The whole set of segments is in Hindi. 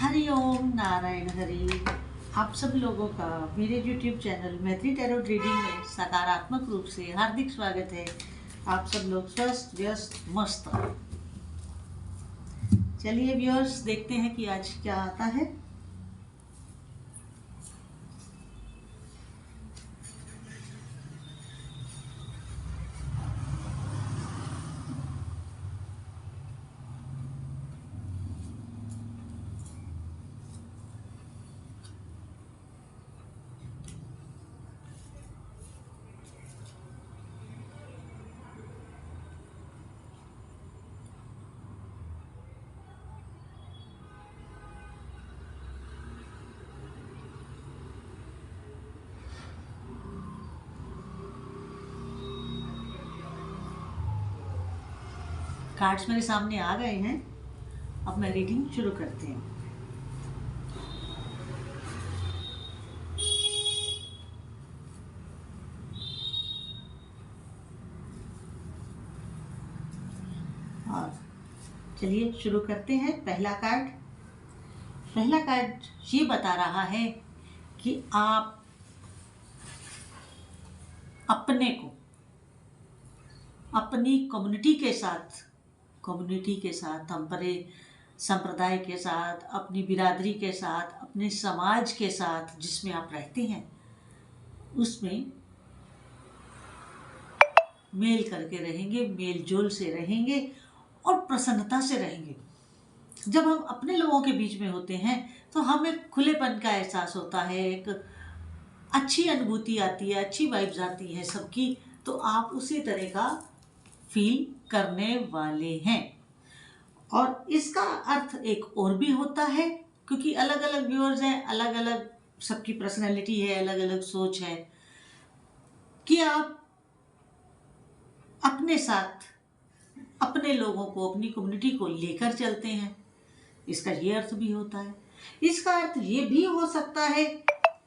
हरि ओम नारायण हरि। आप सब लोगों का मेरे YouTube चैनल मैत्री टैरो रीडिंग में सकारात्मक रूप से हार्दिक स्वागत है। आप सब लोग स्वस्थ व्यस्त मस्त। चलिए व्यूअर्स, देखते हैं कि आज क्या आता है। कार्ड्स मेरे सामने आ गए हैं। अब मैं रीडिंग शुरू करते हैं। और चलिए शुरू करते हैं। पहला कार्ड ये बता रहा है कि आप अपने को अपनी कम्युनिटी के साथ हमारे संप्रदाय के साथ, अपनी बिरादरी के साथ, अपने समाज के साथ जिसमें आप रहते हैं उसमें मेल करके रहेंगे, मेल जोल से रहेंगे और प्रसन्नता से रहेंगे। जब हम अपने लोगों के बीच में होते हैं तो हमें खुलेपन का एहसास होता है, एक अच्छी अनुभूति आती है, अच्छी वाइब्स आती है सबकी। तो आप उसी तरह का फील करने वाले हैं। और इसका अर्थ एक और भी होता है, क्योंकि अलग अलग व्यूअर्स हैं, अलग अलग सबकी पर्सनैलिटी है, अलग अलग सोच है, कि आप अपने साथ अपने लोगों को, अपनी कम्युनिटी को लेकर चलते हैं। इसका ये अर्थ भी होता है। इसका अर्थ ये भी हो सकता है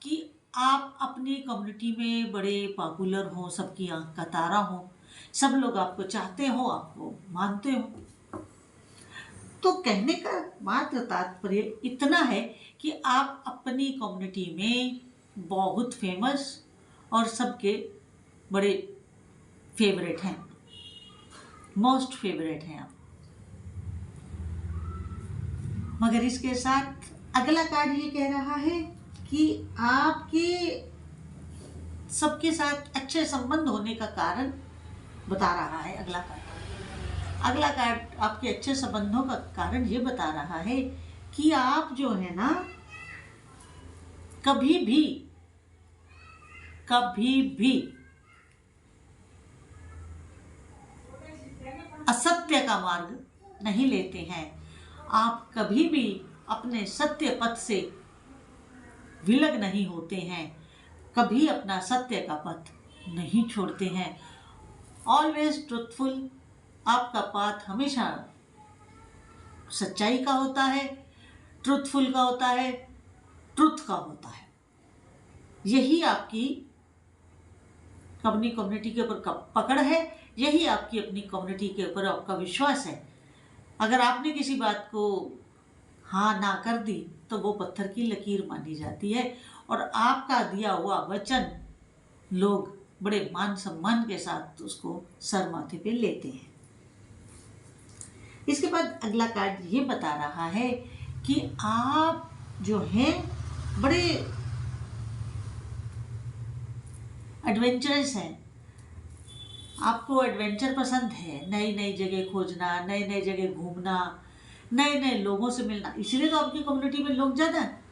कि आप अपनी कम्युनिटी में बड़े पॉपुलर हों, सबकी आंख का तारा हों, सब लोग आपको चाहते हो, आपको मानते हो। तो कहने का मात्र तात्पर्य इतना है कि आप अपनी कम्युनिटी में बहुत फेमस और सबके बड़े फेवरेट हैं, मोस्ट फेवरेट हैं आप। मगर इसके साथ अगला कार्ड ये कह रहा है कि आपके सबके साथ अच्छे संबंध होने का कारण बता रहा है। अगला कार्ड आपके अच्छे संबंधों का कारण ये बता रहा है कि आप जो है ना, कभी भी असत्य का मार्ग नहीं लेते हैं। आप कभी भी अपने सत्य पथ से विलग नहीं होते हैं, कभी अपना सत्य का पथ नहीं छोड़ते हैं। Always truthful. आपका पाथ हमेशा सच्चाई का होता है, ट्रुथफुल का होता है, ट्रुथ का होता है। यही आपकी अपनी कम्युनिटी के ऊपर पकड़ है, यही आपकी अपनी कम्युनिटी के ऊपर आपका विश्वास है। अगर आपने किसी बात को हाँ ना कर दी तो वो पत्थर की लकीर मानी जाती है, और आपका दिया हुआ वचन लोग बड़े मान सम्मान के साथ उसको सर माथे पे लेते हैं। इसके बाद अगला कार्ड ये बता रहा है कि आप जो हैं बड़े एडवेंचरस हैं। आपको एडवेंचर पसंद है, नई नई जगह खोजना, नई नई जगह घूमना, नए नए लोगों से मिलना। इसलिए तो आपकी कम्युनिटी में लोग ज़्यादा हैं,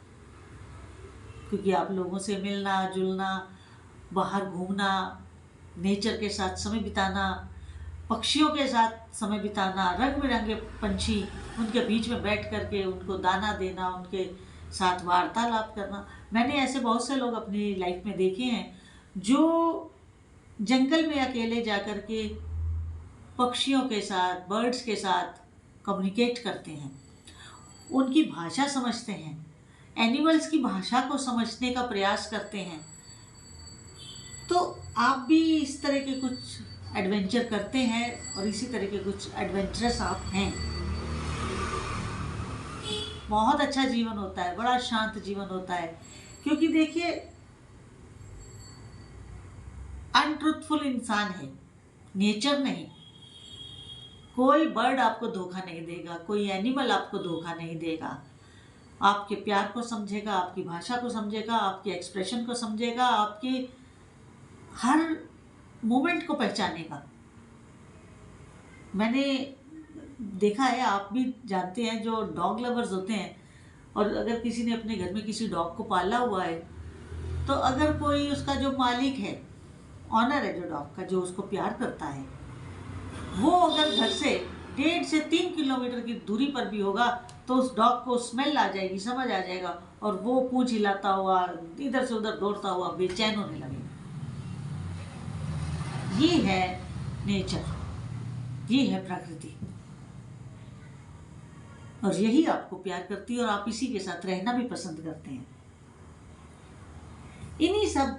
क्योंकि आप लोगों से मिलना जुलना, बाहर घूमना, नेचर के साथ समय बिताना, पक्षियों के साथ समय बिताना, रंग बिरंगे पंछी, उनके बीच में बैठ करके उनको दाना देना, उनके साथ वार्तालाप करना। मैंने ऐसे बहुत से लोग अपनी लाइफ में देखे हैं जो जंगल में अकेले जाकर के पक्षियों के साथ, बर्ड्स के साथ कम्युनिकेट करते हैं, उनकी भाषा समझते हैं, एनिमल्स की भाषा को समझने का प्रयास करते हैं। तो आप भी इस तरह के कुछ एडवेंचर करते हैं और इसी तरह के कुछ एडवेंचरस आप हैं। बहुत अच्छा जीवन होता है, बड़ा शांत जीवन होता है। क्योंकि देखिए, अनट्रूथफुल इंसान है, नेचर नहीं। कोई बर्ड आपको धोखा नहीं देगा, कोई एनिमल आपको धोखा नहीं देगा। आपके प्यार को समझेगा, आपकी भाषा को समझेगा, आपके एक्सप्रेशन को समझेगा, आपकी हर मोमेंट को पहचानेगा। मैंने देखा है, आप भी जानते हैं, जो डॉग लवर्स होते हैं, और अगर किसी ने अपने घर में किसी डॉग को पाला हुआ है, तो अगर कोई उसका जो मालिक है, ऑनर है जो डॉग का, जो उसको प्यार करता है, वो अगर घर से 1.5 से 3 किलोमीटर की दूरी पर भी होगा, तो उस डॉग को स्मेल आ जाएगी, समझ आ जाएगा, और वो पूंछ हिलाता हुआ, इधर से उधर दौड़ता हुआ बेचैन होने लगेगा। ये है नेचर, ये है प्रकृति, और यही आपको प्यार करती है, और आप इसी के साथ रहना भी पसंद करते हैं। इन्हीं सब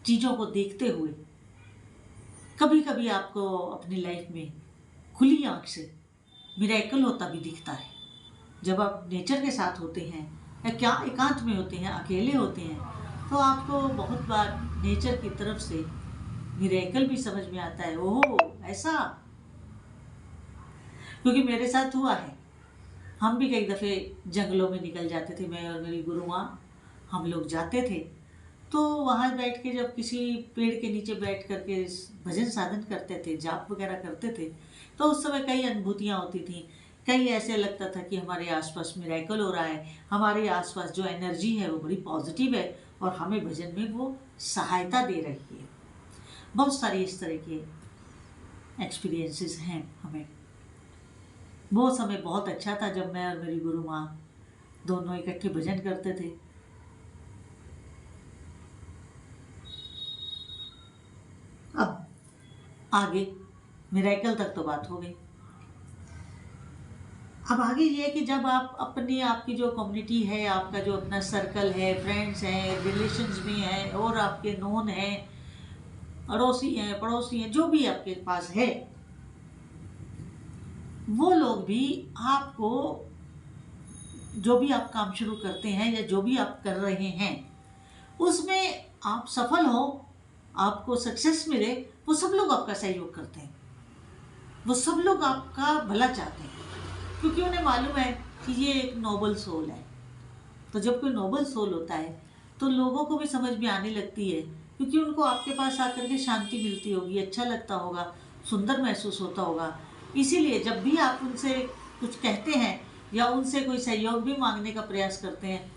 चीजों को देखते हुए कभी कभी आपको अपनी लाइफ में खुली आंख से मिरेकल होता भी दिखता है। जब आप नेचर के साथ होते हैं, या क्या एकांत में होते हैं, अकेले होते हैं, तो आपको बहुत बार नेचर की तरफ से मिरेकल भी समझ में आता है। ओह, ऐसा। क्योंकि मेरे साथ हुआ है। हम भी कई दफ़े जंगलों में निकल जाते थे, मैं और मेरी गुरु माँ, हम लोग जाते थे। तो वहाँ बैठ के जब किसी पेड़ के नीचे बैठ करके भजन साधन करते थे, जाप वगैरह करते थे, तो उस समय कई अनुभूतियाँ होती थी। कई ऐसे लगता था कि हमारे आसपास मिरेकल हो रहा है, हमारे आसपास जो एनर्जी है वो बड़ी पॉजिटिव है, और हमें भजन में वो सहायता दे रही है। बहुत सारी इस तरह के एक्सपीरियंसेस हैं हमें। वो समय बहुत अच्छा था जब मैं और मेरी गुरु माँ दोनों इकट्ठे भजन करते थे। अब आगे मिरेकल तक तो बात हो गई। अब आगे ये है कि जब आप अपनी, आपकी जो कम्युनिटी है, आपका जो अपना सर्कल है, फ्रेंड्स हैं, रिलेशंस में हैं, और आपके नोन हैं, अड़ोसी हैं, पड़ोसी हैं, जो भी आपके पास है, वो लोग भी आपको, जो भी आप काम शुरू करते हैं या जो भी आप कर रहे हैं, उसमें आप सफल हो, आपको सक्सेस मिले, वो सब लोग आपका सहयोग करते हैं। वो सब लोग आपका भला चाहते हैं, क्योंकि उन्हें मालूम है कि ये एक नोबल सोल है। तो जब कोई नोबल सोल होता है, तो लोगों को भी समझ में आने लगती है, क्योंकि उनको आपके पास आकर के शांति मिलती होगी, अच्छा लगता होगा, सुंदर महसूस होता होगा। इसीलिए जब भी आप उनसे कुछ कहते हैं या उनसे कोई सहयोग भी मांगने का प्रयास करते हैं,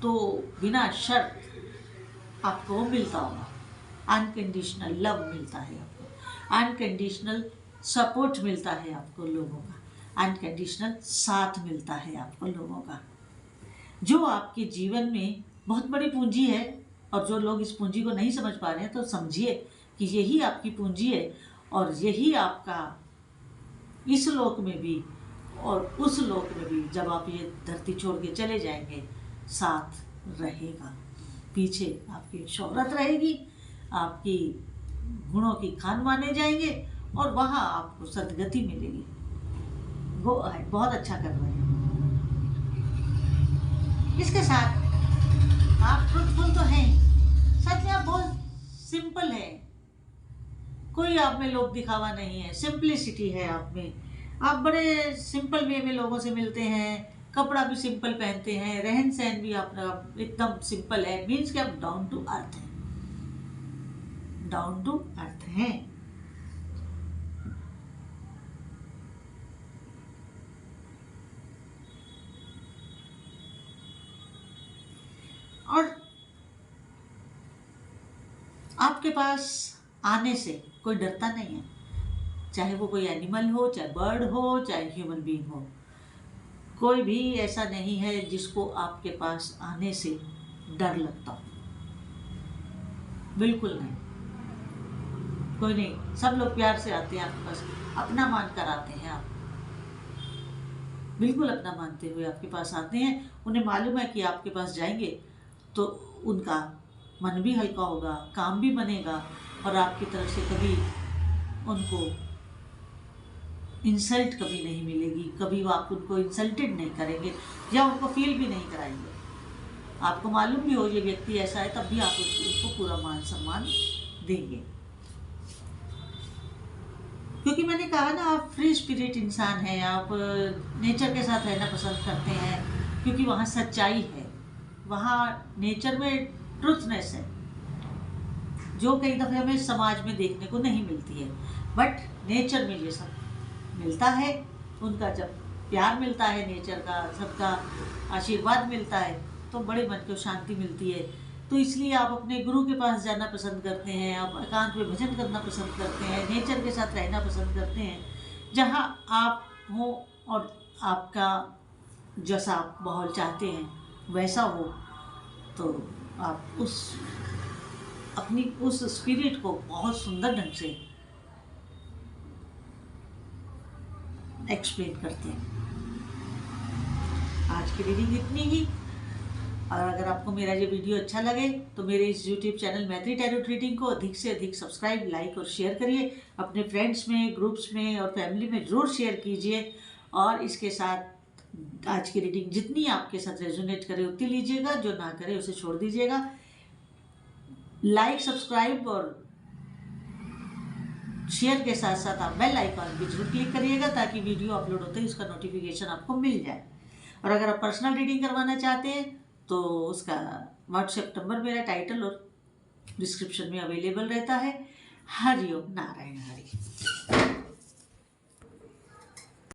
तो बिना शर्त आपको मिलता होगा। अनकंडीशनल लव मिलता है आपको, अनकंडीशनल सपोर्ट मिलता है आपको लोगों का, अनकंडीशनल साथ मिलता है आपको लोगों का, जो आपके जीवन में बहुत बड़ी पूंजी है। और जो लोग इस पूंजी को नहीं समझ पा रहे हैं, तो समझिए कि यही आपकी पूंजी है, और यही आपका इस लोक में भी और उस लोक में भी, जब आप ये धरती छोड़ के चले जाएंगे, साथ रहेगा। पीछे आपकी शोहरत रहेगी, आपकी गुणों की खान माने जाएंगे, और वहाँ आपको सदगति मिलेगी। वो है, बहुत अच्छा कर रहे हैं। इसके साथ आप ट्रुथफुल तो हैं, सच में आप बहुत सिंपल है। कोई आप में लोक दिखावा नहीं है, सिंपलिसिटी है आप में। आप बड़े सिंपल वे में लोगों से मिलते हैं, कपड़ा भी सिंपल पहनते हैं, रहन सहन भी आपका एकदम सिंपल है। मीन्स कि आप डाउन टू अर्थ हैं, डाउन टू अर्थ हैं। और आपके पास आने से कोई डरता नहीं है, चाहे वो कोई एनिमल हो, चाहे बर्ड हो, चाहे ह्यूमन बीइंग हो। कोई भी ऐसा नहीं है जिसको आपके पास आने से डर लगता हो, बिल्कुल नहीं। कोई नहीं, सब लोग प्यार से आते हैं आपके पास, अपना मान कर आते हैं। आप बिल्कुल अपना मानते हुए आपके पास आते हैं। उन्हें मालूम है कि आपके पास जाएंगे तो उनका मन भी हल्का होगा, काम भी बनेगा, और आपकी तरफ से कभी उनको इंसल्ट कभी नहीं मिलेगी, कभी वो आप उनको इंसल्टेड नहीं करेंगे या उनको फील भी नहीं कराएंगे। आपको मालूम भी हो ये व्यक्ति ऐसा है, तब भी आप उसको पूरा मान सम्मान देंगे। क्योंकि मैंने कहा ना, आप फ्री स्पिरिट इंसान हैं, आप नेचर के साथ रहना पसंद करते हैं, क्योंकि वहाँ सच्चाई है, वहाँ नेचर में ट्रुथनेस है, जो कई दफ़े हमें समाज में देखने को नहीं मिलती है। बट नेचर में ये सब मिलता है। उनका जब प्यार मिलता है, नेचर का सबका आशीर्वाद मिलता है, तो बड़े मन को शांति मिलती है। तो इसलिए आप अपने गुरु के पास जाना पसंद करते हैं, आप एकांत में भजन करना पसंद करते हैं, नेचर के साथ रहना पसंद करते हैं, जहाँ आप हो और आपका जैसा आप माहौल चाहते हैं वैसा हो। तो आप अपनी उस स्पिरिट को बहुत सुंदर ढंग से एक्सप्लेन करते हैं। आज की रीडिंग इतनी ही। और अगर आपको मेरा ये वीडियो अच्छा लगे तो मेरे इस YouTube चैनल मैत्री टैरोट रीडिंग को अधिक से अधिक सब्सक्राइब, लाइक और शेयर करिए। अपने फ्रेंड्स में, ग्रुप्स में और फैमिली में ज़रूर शेयर कीजिए। और इसके साथ आज की रीडिंग जितनी आपके साथ रेजोनेट करे उतनी लीजिएगा, जो ना करे उसे छोड़ दीजिएगा। लाइक, सब्सक्राइब और शेयर के साथ साथ आप बेल आइकॉन भी जरूर क्लिक करिएगा, ताकि वीडियो अपलोड होते ही उसका नोटिफिकेशन आपको मिल जाए। और अगर आप पर्सनल रीडिंग करवाना चाहते हैं तो उसका व्हाट्सएप नंबर मेरा टाइटल और डिस्क्रिप्शन में अवेलेबल रहता है। हरिओम नारायण हरि।